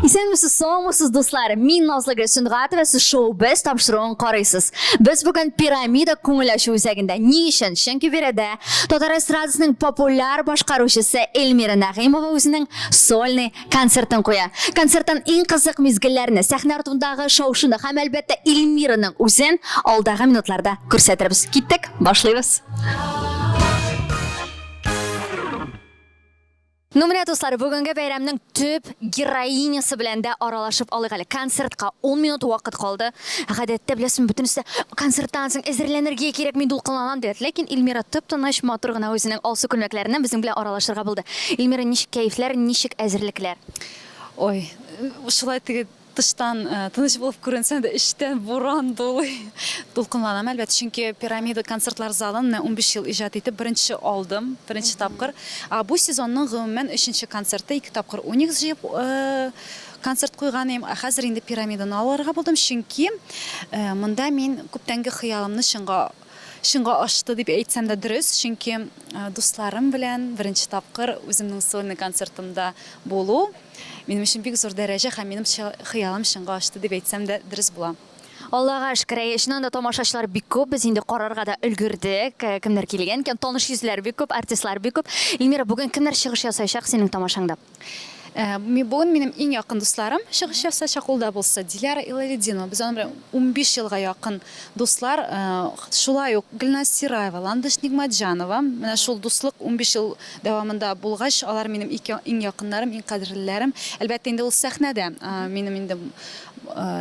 Исәнмесез, саумысыз дуслар. Мин Назлыгөл Сүндгатова, сез шоу-без тапшыруын карыйсыз. Без бүген пирамида күңелләшү үзәгендә. Ни өчен? Чөнки биредә Татар эстрадасының популяр башкаручысы Эльмира Нәгыймова үзенең сольный концертын куя. Концерттан иң кызык мизгелләрне, сәхнә артындагы шау-шуны һәм әлбәттә Эльмираның үзен алдагы минутларда күрсәтербез. Киттек, башлыйбыз. Ну, менә дуслар, бүгенге бәйрәмнең төп героинясы белән дә аралашып алыйк әле. Концертка 10 минут вакыт калды. Гадәттә беләсең, бөтенесе концерттан соң әзерләнергә кирәк, мин дулкынланам диде. Ләкин Эльмира тып-тыныч, матур гына үзенең алсу күлмәкләреннән безнең белән аралашырга булды. Эльмира, ничек кәефләр, ничек әзерлекләр? Ой, шулай теге тыштан тыныч булып күренсәң дә эчтән буран дулый. Дулкынланам әлбәттә, чөнки пирамида концертлар залын 15 ел иҗат итеп беренче алдым, беренче тапкыр. Бу сезонның гомумән 3нче концерты, 2 тапкыр 12 җыеп концерт куйган идем. Хәзер инде пирамиданы алырга булдым, чөнки монда мин күптәнге хыялымны чынга ашты дип әйтсәм дә дөрес, чөнки дусларым белән беренче тапкыр үземнең сольный концертымда булу минем өчен бик зур дәрәҗә һәм минем хыялым чынга ашты дип әйтсәм дә дөрес була. Аллага шөкер, чыннан да тамашачылар бик күп, без инде карарга да өлгердек. Кемнәр килгән икән, таныш йөзләр бик күп, артистлар бик күп. Эльмира, бүген кемнәр чыгыш ясаячак синең тамашаңда? Бүген минем иң якын дусларым чыгыш ясаячак, ул да булса Диляра Илалетдинова. Без аның белән 15 елга якын дуслар. Шулай ук Гөлназ Сираева, Ландыш Нигъмәтҗанова. Менә шул дуслык 15 ел дәвамында булгач, алар минем иң якыннарым, иң кадерләрем. Әлбәттә инде ул сәхнәдә, минем инде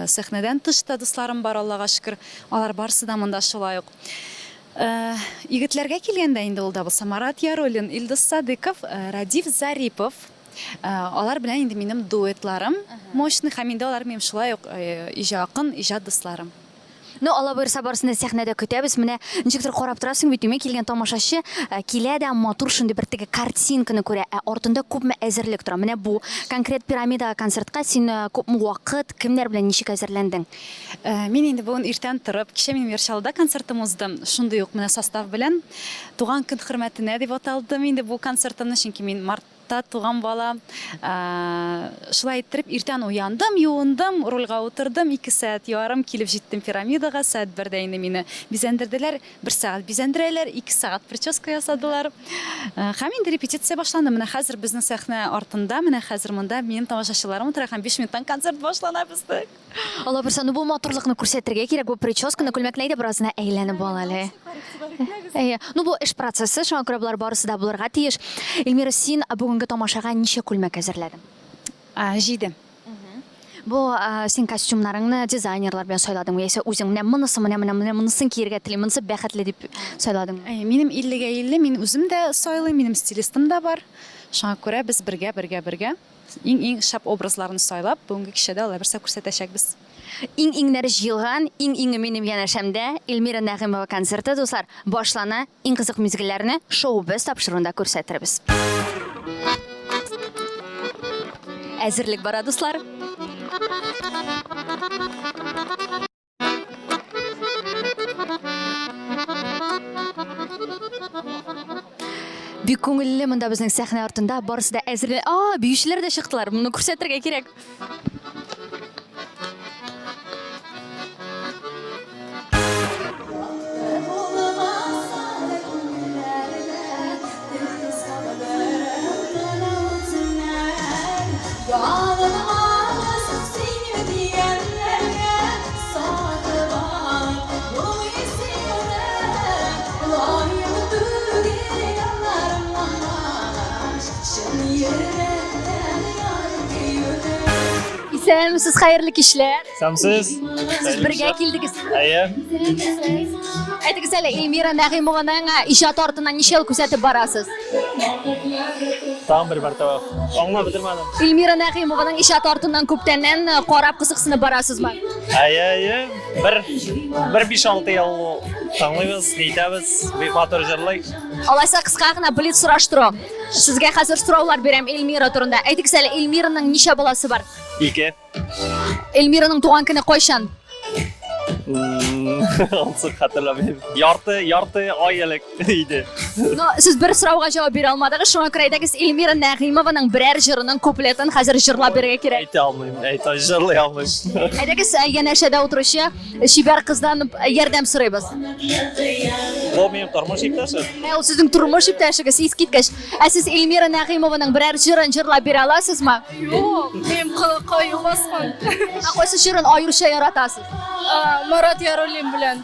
сәхнәдән тышта дусларым бар, Аллага шөкер. Алар барысы да монда шулай ук. Егетләргә килгәндә инде ул да булса Марат Яруллин, Илдус Садыков, Радиф Зарипов. Алар белән инде минем дуэтларым мощный, һәм инде алар минем шулай ук якын иҗат дусларым. Ну, Алла буйрса барысын да сәхнәдә көтәбез. Менә ничектер карап торасың бит, килгән тамашачы килә дә матур шундый бер теге картинканы күрә, артында күпме әзерлек тора. Менә бу конкрет пирамида концертка син күпме вакыт, кемнәр белән ничек әзерләндең? Мин инде бүген иртән торып, кичә минем Вершалда концертым уздым. Шундый ук менә состав белән туган көн хөрмәтенә дип аталдым инде бу концертымны, чөнки мин мартта туган бала. Шулай итеп иртән уяндым, юындым, рульга утырдым, 2 сәгать ярым килеп җиттем пирамидага. Сәгать 1дә инде мине бизәндерделәр, 1 сәгать бизәндерәләр, 2 сәгать прическа ясадылар. Һәм инде репетиция башланды. Менә хәзер безнең сәхнә артында, менә хәзер монда минем тамашачыларым утыра һәм 5 минуттан концерт башлана бездә. Алла буйрса, бу матурлыкны күрсәтергә кирәк, бу прическаны, күлмәкне дә беразына әйләнеп ал әле. Бу эш процессы, шуңа күрә булар барысы да булырга тиеш. Эльмира, син бүгенге тамашага ничә күлмәк әзерләдең? 7. Бу син костюмнарыңны дизайнерлар белән сайладың, яисә үзең монысын киергә телим, монысы бәхетле дип сайладың? Минем 50-гә 50, мин үзем дә сайлыйм, минем стилистым да бар. Шуңа күрә без бергә иң шәп образларны сайлап, бүгенге кичәдә алар берсә күрсәтәчәкбез. Иң-иңнәре җыелган, иң-иңе минем янәшәмдә Эльмира Нәгыймова концерты, дуслар, башлана. Иң кызык мизгелләрне шоу-без тапшыруында күрсәтербез. Әзерлек бара, дуслар. Бик күңелле монда безнең сәхнә артында, барысы да әзерле. Биючеләр дә чыктылар. Моны күрсәтергә кирәк. Исәнмесез, хәерле кичләр. Сәмсез. Сез бергә килдегез. Әйтегез әле, Эльмира Нәгыймованың иҗат артыннан ничә ел күзәтеп барасыз? Там бер мәртәбә. Аңлап бетермәдем. Эльмира Нәгыймованың иҗат артыннан күптәннән карап кызыксынып барасызмы? Бер 5-6 ел Таңлайбыз, нетеміз, бек матур жырлай. Алайса қысқа ғана білет сұраштыру. Сізге қазір сұраулар берем Эльмира турында. Айтыңыз әлі, Эльмираның неше баласы бар? 2. Эльмираның туған күні қойшан? Онсы қатырламайым. Ярты ай елік еді. Но сіз бір сұрауға жауап бере алмадыңыз. Шуңа күрі айтыңыз, Эльмира Нағимованың бірер жырының куплетін қазір жырлап беруге керек. Айта алмайым, жырлай алмайым. Айтыңыз, янәшәдә отырушы шибәр қыздан ярдәм сұрайбыз. Бұл менің тұрмыш иптешім. Ол сіздің тұрмыш иптәшігіз, ескерткіш. Сіз Эльмира Нағимованың бірер жырын жырлап бере аласыз ма? Yok, benim koyu basman. Қойсы жырын айырша яратасыз. Murat Yarolin bilen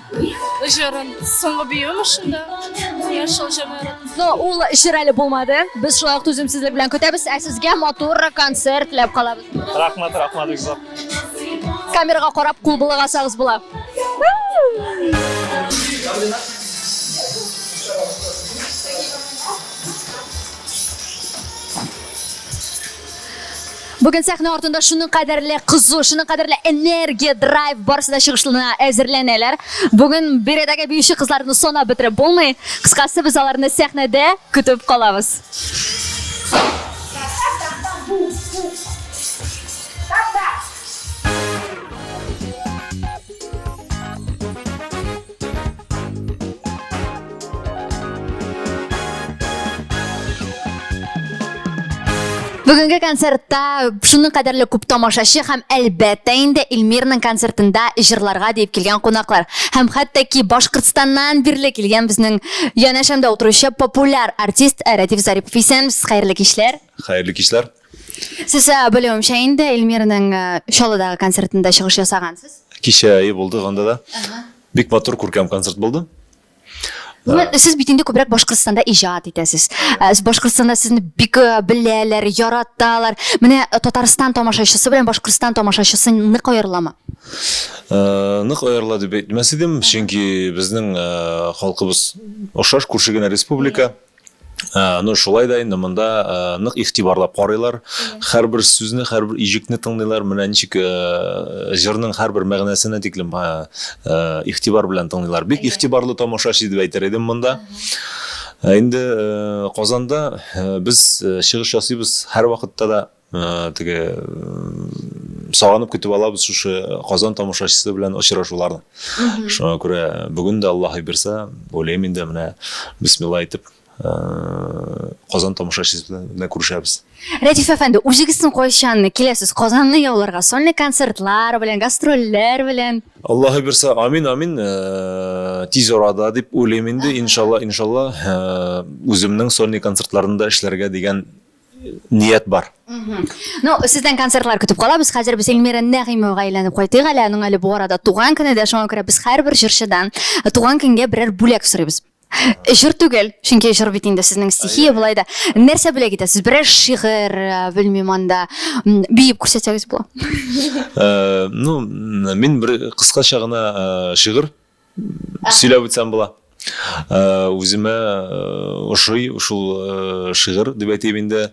jırın soңғы büyüğüm ışında. Yaşıl jamarat. Но ол жыр әлі болмады. Біз шулай төзімсізлік белән көтәбез. Сізге матур концерт тіләп қалабыз. Рахмат, үзап. Камераға қарап қул бұлығасағыз бұла. Бүгін сәхне артында шуның қадірлі қызу, шуның қадірлі энергия, драйв барысында шығышлығына әзірленелер. Бүгін бередегі бейші қызларыны сона бітіріп болмай, қысқасы біз аларыны сәхнеде күтіп қалабыз. Бүгінгі концертта шуның қадірлі көп тамашашы һәм әлбәттә инде Эльмираның концертында жырларға дейіп келген қонақлар. Һәм хәтта ки Башқұртстаннан бирле келген біздің янәшәмдә отырушы популяр артист Рәдиф Зарипов. Исәнмесез, хәерле кичләр. Хәерле кичләр. Сіз белүемчә инде Эльмираның Чаллыдагы концертында чыгыш ясагансыз. Кичә ай булды анда да. Бик матур күркәм концерт булды. Сіз бит инде күбрәк Башкортстанда иҗат итәсез. Башкортстанда сезне бик беләләр, яраталар. Менә Татарстан тамашачысы белән Башкортстан тамашачысы нык аерылама. Нык аерыла дип әйтмәс идем, чөнки безнең халкыбыз охшаш күрше генә республика. Ну шулай да инде монда нык игътибарлап карыйлар. Һәрбер сүзне, һәрбер иҗекне тыңлыйлар. Менә ничек җырның һәрбер мәгънәсенә тиклем игътибар белән тыңлыйлар. Бик игътибарлы тамашачы дип әйтер идем монда. Инде Казанда без чыгыш ясыйбыз һәр вакытта да теге сагынып көтеп алабыз шушы Казан тамашачысы белән очрашуларны. Шуңа күрә бүген дә Аллаһ бирсә, уйлыйм инде менә бисмилла әйтеп Казан тамашачысы белән күрешәбез. Рәдиф әфәнде, үзегезнең кайчан киләсез Казанны яуларга, сонлы концертлар белән, гастрольләр белән? Аллаһ бирсә, амин, тиз арада дип уйлыйм инде, иншалла, үземнең сонлы концертларында эшләргә дигән ният бар. Ну, сездән концертлар көтеп калабыз. Хәзер без Эльмира Нәгыймовага әйләнеп кайтыйк әле. Аның әле бу арада туган көне дә, шуңа күрә без һәрбер җырчыдан туган көнгә берәр бүләк сорыйбыз. Жыр түгел, чөнки жыр бит инде сезнең стихия булай да. Нәрсә бүләк итәсез? Берәр шигырь, белмим анда, биеп күрсәтсәгез була. Ну, мин бер кыскача гына шигырь сөйләп үтсәм була. Үземә ошый ушул шигырь дип әйтәм инде.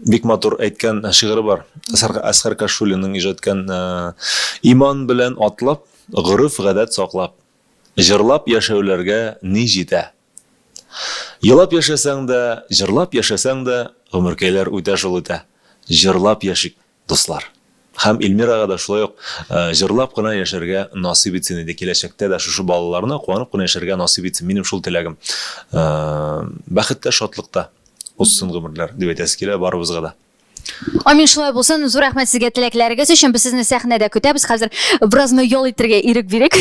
Бик матур әйткән шигырь бар. Әсгар Кашулинның иҗаткан иман белән атлап, гырыф гадәт саклап, жырлап яшәүләргә ни җитә. Елап яшәсәң дә, җырлап яшәсәң дә, гомеркәйләр үтә шул үтә. Җырлап яшик, дуслар. Һәм Эльмирага да шулай ук җырлап кына яшәргә насыйп итсен иде, киләчәктә дә шушы балаларны куанып кына яшәргә насыйп итсен. Минем шул теләгем. Бәхеттә, шатлыкта узсын гомерләр дип әйтәсе килә барыбызга да. Амин, шулай булсын. Зур рәхмәт сезгә теләкләрегез өчен. Без сезне сәхнәдә көтәбез. Хәзер беразны ял итәргә ирек бирик.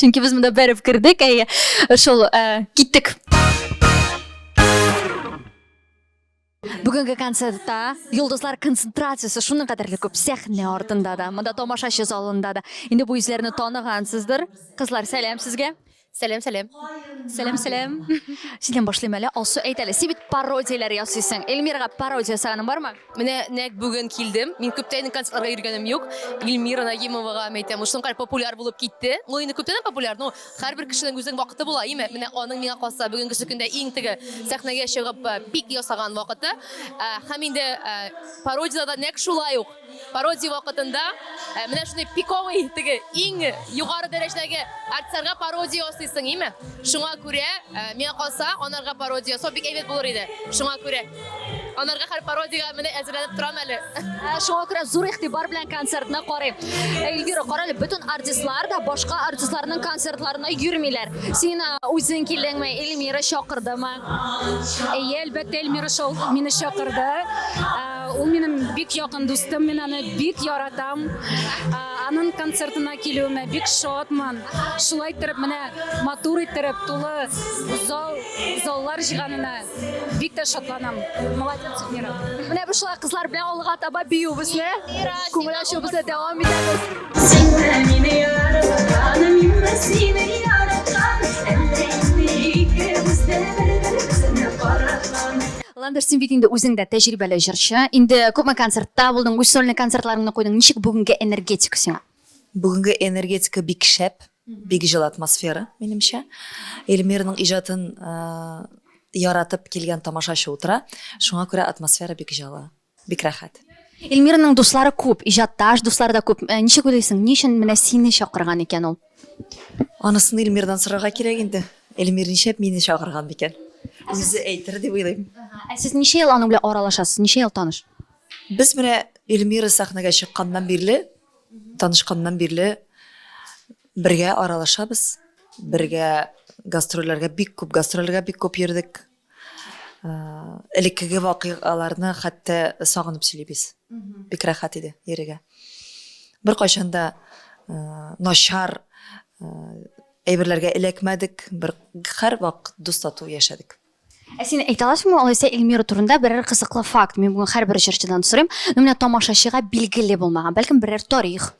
Чөнки без монда бәреп кирдек, шул киттек. Бүгенге концертта йолдызлар концентрациясы шуның кадәрле күп сәхнә артында да, монда тамашачы залында да. Инде бу үзләрне танығансыздыр. Кызлар, сәлам сезгә. Сәлем, сәлем. Сәлем. Сиден башлыйм әле. Алсу әйт әле. Син бит пародиялар ясыйсың. Эльмирага пародия саганың бармы? Менә нәк бүген килдем. Мин күптән концертларга йөргәнем юк. Илмира Нагимовага әйтәм, ул шуңкай популяр булып китте. Ул инде күптән популяр, но һәрбер кешенең үзенең вакыты була, име? Менә аның миңа калса бүгенге көндә иң теге сәхнәгә чыгып пик ясаган вакыты. Һәм инде пародиядә нәк шулай ук. Пародия вакытында менә шундый пиковый теге иң югары дәрәҗәдәге артистларга пародия ясыйсың, име? Шуңа күрә миңа калса анарга пародия ясау бик әйбәт булыр иде. Шуңа күрә анарга һәр пародиягә менә әзерләнеп торам әле. Шуңа күрә зур игътибар белән концертны карыйм. Эльвира, кара әле, бөтен артистлар да башка артистларның концертларына йөрмиләр. Син үзең килдеңме? Эльмира чакырдымы? Әйе, әлбәттә, Эльмира шул мине чакырды. Ул минем бик якын дустым, мин аны бик яратам. Аның концертына килүемә бик шатман. Шулай иттереп менә матур иттереп тулы заллар җыйганына бик тә шатланам. Молодец, Эльмира. Менә бу шулай кызлар белән алга таба биюбезне, күңел ачуыбызны дәвам итәбез. Ландыр, син бит инде үзең дә тәҗрибәле җырчы. Инде күпме концертта булдың, үз сольный концертларыңны куйдың. Ничек бүгенге энергетика сиңа? Бүгенге энергетика бик шәп, бик җылы атмосфера, минемчә. Эльмираның иҗатын яратып килгән тамашачы утыра. Шуңа күрә атмосфера бик җылы, бик рәхәт. Эльмираның дуслары күп, иҗатташ дуслары да күп. Ничек уйлыйсың, ни өчен менә сине чакырган икән ул? Анысын Эльмирдан сорарга кирәк инде. Эльмир ничек мине чакырган микән? Үзе әйтер дип уйлыйм. Сез ничә ел аның белән аралашасыз? Ничә ел таныш? Без менә Эльмира сәхнәгә чыкканнан бирле, танышканнан бирле бергә аралашабыз. Бергә гастрольләргә бик күп йөрдек. Элеккеге вакыйгаларны хәтта сагынып сөйлибез. Бик рәхәт иде йөрергә. Бер кайчан да начар әйберләргә эләкмәдек, бер һәр вакыт дустату яшәдек. Син әйтә аласыңмы, алайса Эльмира турында берәр кызыклы факт? Мин бүген һәрбер җырчыдан сорыйм. Менә тамашачыга билгеле булмаган, бәлкем берәр тарих.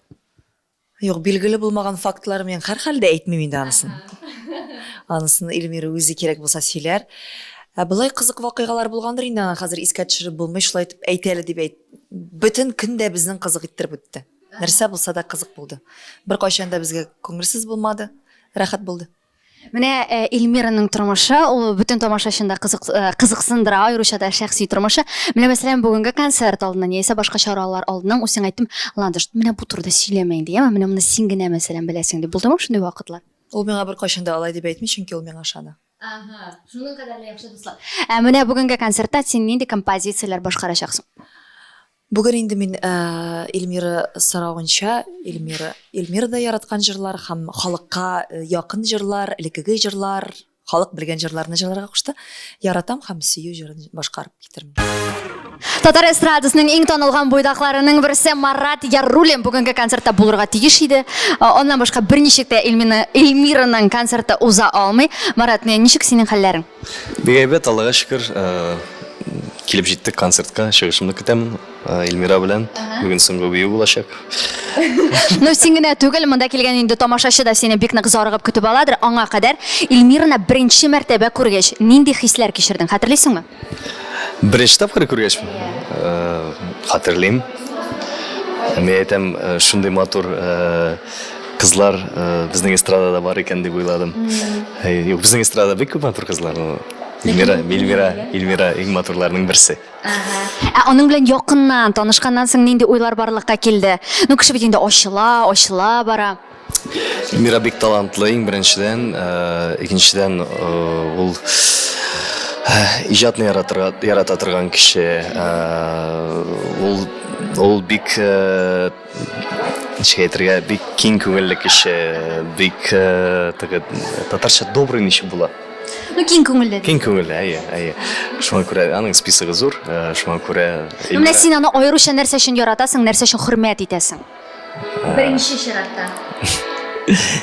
Юк, билгеле булмаган фактлар мен һәр хәлдә әйтмим инде анысын. Анысын Эльмира үзе кирәк булса сөйләр. Булай кызык вакыйгалар булгандыр инде, аны хәзер искә төшереп булмый, шулай итеп әйтә әле дип әйт. Бөтен көн дә безнең кызык иттереп үтте. Нәрсә булса да кызык булды. Бер кайчан да безгә күңелсез булмады, рәхәт булды. Менә Эльмираның тормышы, ул бөтен тамашачында кызыксындыра, аеруча да шәхси тормышы. Менә мәсәлән бүгенге концерт алдыннан, яисә башка чаралар алдыннан ул сиңа әйттем, Ландыш, менә бу турыда сөйләмә инде, яме, менә моны син генә мәсәлән беләсең дип. Булдымы шундый вакытлар? Ул миңа бер кайчан да алай дип әйтми, чөнки ул миңа ышана. Шуның кадәрле яхшы дуслар. Менә бүгенге концертта син нинди композицияләр башкарачаксың? Бүген инде мин Эльмира сорауынча, Эльмира да яраткан җырлар һәм халыкка якын җырлар, элеккеге җырлар, халык белгән җырларны җырларга кушты. Яратам һәм сөю җырын башкарып китермен. Татар эстрадасының иң танылган буйдакларының берсе Марат Яруллин бүгенге концертта булырга тиеш иде. Оннан башка берничек тә Эльмираның концерты уза алмый. Марат, ничек синең хәлләрең? Бик әйбәт, Аллага шөкер. Килеп җиттек концертка, чыгышымны көтәмен Эльмира белән. Бүген соңгы бию булачак. Ну, син генә түгел, монда килгән инде тамашачы да сине бик нык зарыгып көтеп аладыр. Аңа кадәр Эльмираны беренче мәртәбә күргәч, нинди хисләр кичердең? Хәтерлисеңме? Беренче тапкыр күргәчмен. Хәтерлим. Мен әйтәм, шундый матур кызлар безнең эстрадада бар икән дип уйладым. Юк, безнең эстрадада бик күп матур кызлар. Эльмира иң матурларның берсе. Аның белән якыннан танышканнан соң нинди уйлар барлыкка килде? Ну, кеше бит инде ачыла бара. Эльмира бик талантлы, иң беренчедән, икенчедән ул иҗатны ярата торган кеше. Ул бик әйтергә, бик киң күңелле кеше, бик татарча добрый ничек була. Ну, киң күңелле. Киң күңелле, әйе. Шуңа күрә аның списогы зур, шуңа күрә Менә син аны аеруча нәрсә өчен яратасың, нәрсә өчен хөрмәт итәсең? Беренче чиратта.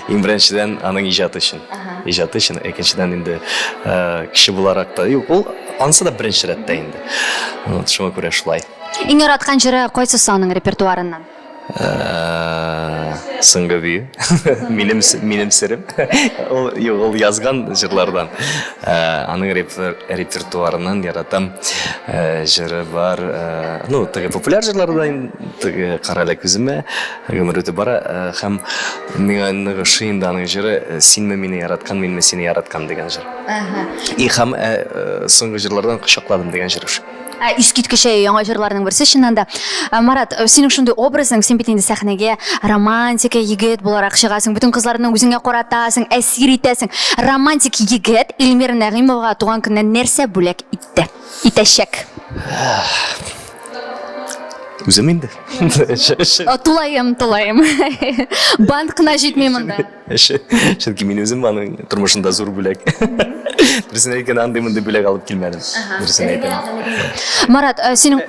Иң беренчедән аның иҗаты өчен, икенчедән инде кеше буларак та, юк, ул анысы да беренче рәттә инде. Шуңа күрә шулай. Иң яраткан җыры кайсысы аның репертуарыннан? Сыңғы бүйі. Минем сірім. Ол язған жырлардан. Аның репертуарынан яратам. Жыры бар. Ну, тігі популяр жырлардан, тігі қаралек өзіме. Өмір өті бара. Хам мен аныға шиында аның жыры «Сенме мені яраткан, менме сені яраткан» деген жыр. И хам сыңғы жырлардан құшақладым деген жыр. Искиткіше яңа жырларының бірісі шынында. Марат, сенің шындай образың, сен бетінде сәхнеге романтика егет боларақ шығасың, bütün қызларының өзіңе қоратасың, әсер етесің. Романтик егет Эльмира Нағимоваға туған күннен нәрсе бөлек итті? Итәшек. Өзім енді. Тулайым. Банд қына жетмеймін да. Шынки мен өзім аның тұрмышында зор бөлек. Дұрысын айтқан андаймынды бөлек алып келмедім. Дұрысын айтқан. Марат, сенің...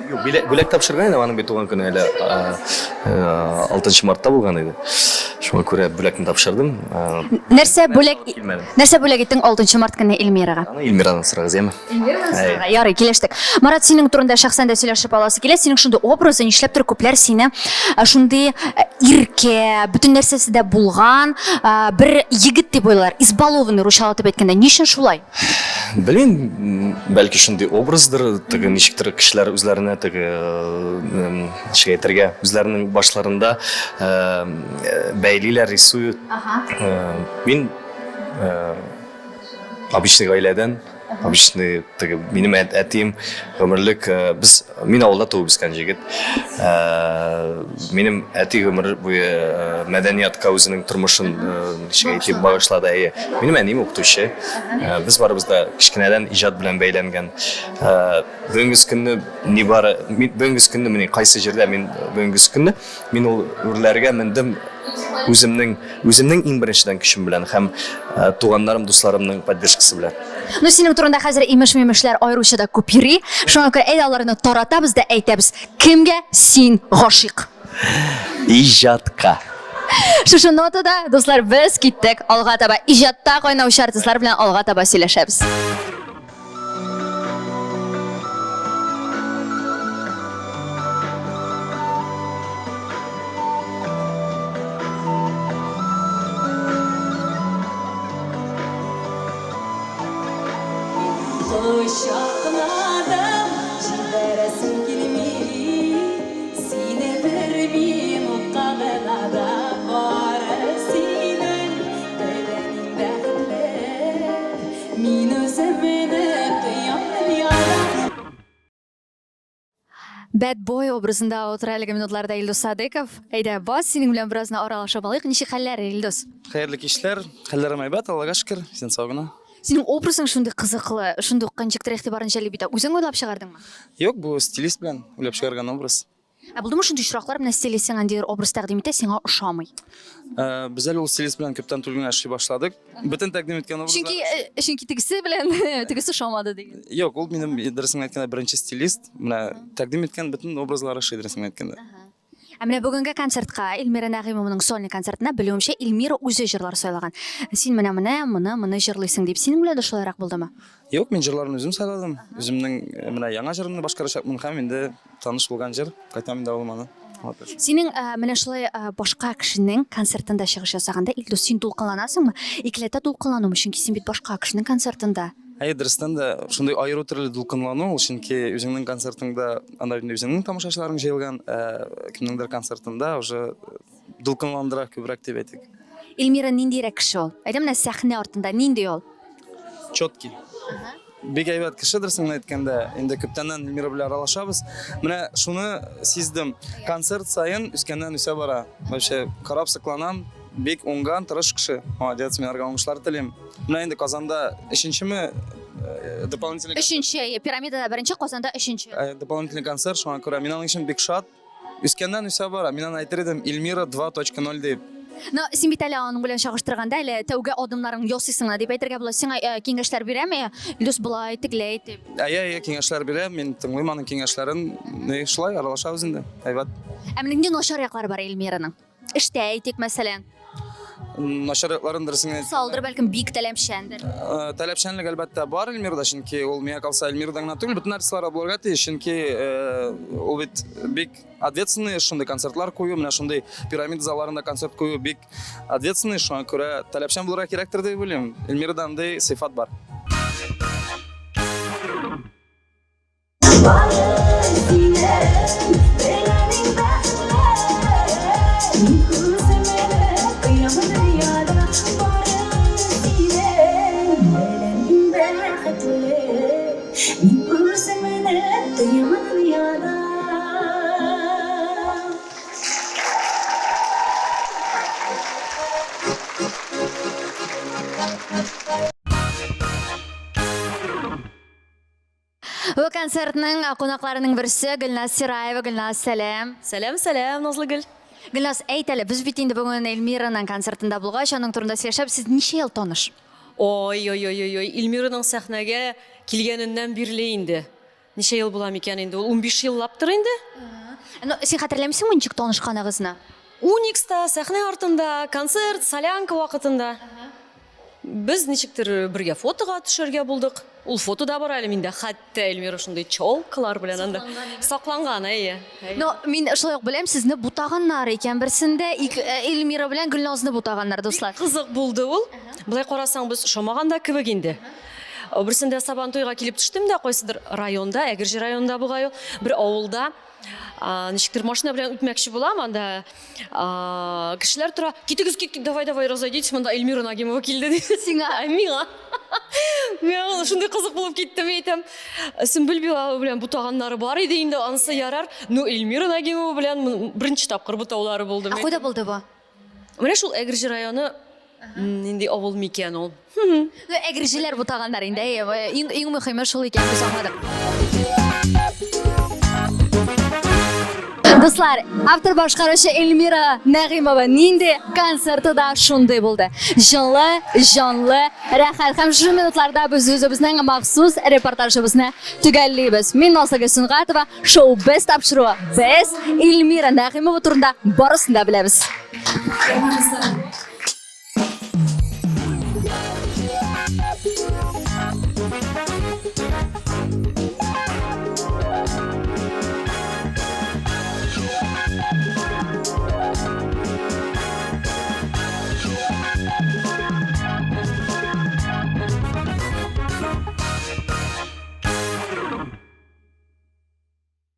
Бөлек тапшырған еді, аның бет туған күні әлі 6 мартта болған еді. Шуңа көре бөлектін тапшырдым. Нәрсе бөлек еттің 6 март күні Эльмираға? Эльмирадан сұрағыз, емі? Яры, келештік. Марат, сенің турында шақсан да сөйлешіп аласы келеді. Сенің шынды образы нешлеп тұр көплер сені шынды ирке, бүтін нәрсесі де болған, бір егіт деп ойлар, избалованный рушалатып еткенде. Нешін шулай? Білмеймін, бәлкі шынды образдыр, тігі нешіктір кішілер өзлеріне, тігі шегайтерге, өзлерінің башларында бәйлилер рисуют. Мен обычный ғайладан, обычный менің әтейім өмірлік, мен ауылда туып өскен жігіт. Менің әтей өмір бойы мәдениятқа өзінің тұрмышын шегайтеп бағышлады әйе. Менің әнейім оқытушы. Біз барымызда кішкенеден ижад білен бәйленген. Бөңгіз күнні не бары, бөңгіз күнні міне қайсы жерде мен бөңгіз күнні мен ол өрлерге міндім өзімнің ең біріншіден күшім білен һәм туғандарым, достарымның поддержкасы білен. Ну, сенің турында қазір имеш-мемешлер айрушыда көпірі. Шуңа көрі әйдаларыны таратабыз да әйтәбіз. Кімге сен ғашиқ? Ижадқа. Шушы нотада, достар, біз кеттік алға таба. Ижадта қойнаушы артистлар білен алға таба сөйлешеміз. Şakladım, çiveresim gelmeyi, sine vermeyim o kağınada varasının bedeninde min özemine kıyamın yara. Bad Boy образында отырайлығы минутларда Илдус Садыков. Әйді, бас, сенің білен біразына аралашып алайық. Неше қаллары, Илдус? Қайырлы кешлер, қалларым айбат, Аллаға шүкір, сен сауғына. Сенің образың шынды қызықлы, шынды қанчықтыр еқтибарын жәлі бейті. Өзің ойлап шығардың ма? Yok, bu стилист білен ойлап шығарған образ. Бұлды мұшынды шырақлар міні стилистің әндер образ тәқдім етті, сеңа ұшамай. Біз әлі ол стилист білен көптен түлген әші башладық. Бүтін тәқдім еткен образдар... Шынки тігісі білен тігісі ұшамады деген. Yok, ол менің дұрысың әйткенде бірінші стилист. Тәқдім еткен бүтін образлары ши дұрысың әйткенде. Әміне бүгінгі концертқа, Эльмира Нағимованың сольный концертына білуімше Эльмира өзі жырлар сойлаған. Сен мұны жырлайсың деп, сенің біледі шолайрақ болды ма? Yok, мен жырларын өзім сайладым. Өзімнің яңа жырымды башқарашақпын һәм енді таныш болған жыр, қайтам да болманы. Сенің міне шылай башқа кішінің концертында шығыш жасағанда, Илдус, сен толқынланасың ма? Екілеті толқынлану мүшін сен бет башқа кішінің концертында? Әйе, дұрыстан да, шындай айыру түрлі дұлқынлану, ол шынке өзіңнің концертыңда, өзіңнің тамашашыларың жайылған, кімніңдер концертында уже дұлқынландырақ көбірек деп әйтік. Эльмира нендейрек кіші ол? Әйдеміне сәхне артында нендей ол? Чотки. Бек әйбәт кіші дұрысың әйткенде, енді көптеннен Эльмира біле аралашабыз. Міне шуны сездім, концерт сайын үскеннен үсе бара. Вообще, қарап сықланам, бек оңған тұрыш кіші. Молодец, мен арға оңышлар тілем. Мына енді Қазанда үшінші дополнительный... Үшінші, пирамидада бірінші, Қазанда үшінші. Дополнительный концерт, шуңа көре. Мен аның үшін бек шат. Үскеннен үсе бара. Мен айтыр едім Эльмира 2.0 deyip. Но сен бит әлі оның білен шағыштырғанда, әлі тәуге адымларын йосысыңа деп әйтірге бұла, сен кеңешлер берем, Илдус бұлай, тіглей деп. Әйе, кеңешлер берем, мен тыңлайым аның кеңешлерін, шылай аралаша өзінде, әйбат. Әмініңде ношар яқлар бар Эльмираның? Іште әйтек мәселен? Нашарлыкларын дөресен Салдыр бәлкім бик тәләмшәндер. таләпчәнлек әлбәттә бар Эльмирда, чөнки ул миңа калса Эльмирда гына түгел, бөтен артистларга булырга тиеш, чөнки ул бит бик ответственный шундый концертлар кую, менә шундый пирамида залларында концерт кую бик ответственный, шуңа күрә таләпчән булырга кирәктер дип уйлыйм. Эльмирда андый сыйфат бар. Бұл концертның қонақларының бірісі Гүлназ Сираева. Гүлназ, сәлем. Сәлем, Назлыгүл. Гүлназ, әйтәлі, біз бит инде бүгін Эльмираның концертында булгач, аның турында сөйләшәп, сіз ничә ел таныш? Ой, Эльмираның сәхнәгә килгәненнән бирле инде. Ничә ел була микән инде? Ул 15 еллаптыр инде. Сен хәтерләмисеңме ничек танышканыгызны? Уникста сәхнә артында, концерт, солянка вакытында. Без ничектер бергә фотога төшәргә булдык. Ул фотода бар әле миндә, хәтта Эльмира шундый чолкалар белән анда сакланган, әйе. Мин шулай ук беләм, сезне бутаганнар икән берсендә, Эльмира белән Гөлназны бутаганнар, дуслар. Кызык булды ул. Былай карасаң, без шамаганда кебек инде. Берсендә Сабантуйга килеп төштем дә, кайсыдыр районда, Әгерҗе районында бугай, бер авылда ничектер машина белән үтмәкче булам, анда кешеләр тора, китегез, давай, разойдитесь, монда Эльмира Нагимова килде ди. Сиңа, миңа. Мен шундый кызык булып киттем, әйтәм. Сөмбел Билалова белән бутаганнары бар иде инде, анысы ярар. Ну, Эльмира Нагимова белән беренче тапкыр бутаулары булды. Кайда булды бу? Менә шул Әгерҗе районы нинди авыл микән ул? Әгерҗеләр бутаганнар инде, иң мөһиме шул икән, без аңладык. Дуслар, автор башкаручы Эльмира Нагимова нинди концерты да шундый булды. Җанлы, рәхәт һәм шушы минутларда без үзебезнең махсус репортажыбызны төгәллибез. Мин Назлыгөл Сөнгатова, шоу без тапшыруы. Без Эльмира Нагимова турында барысын да беләбез.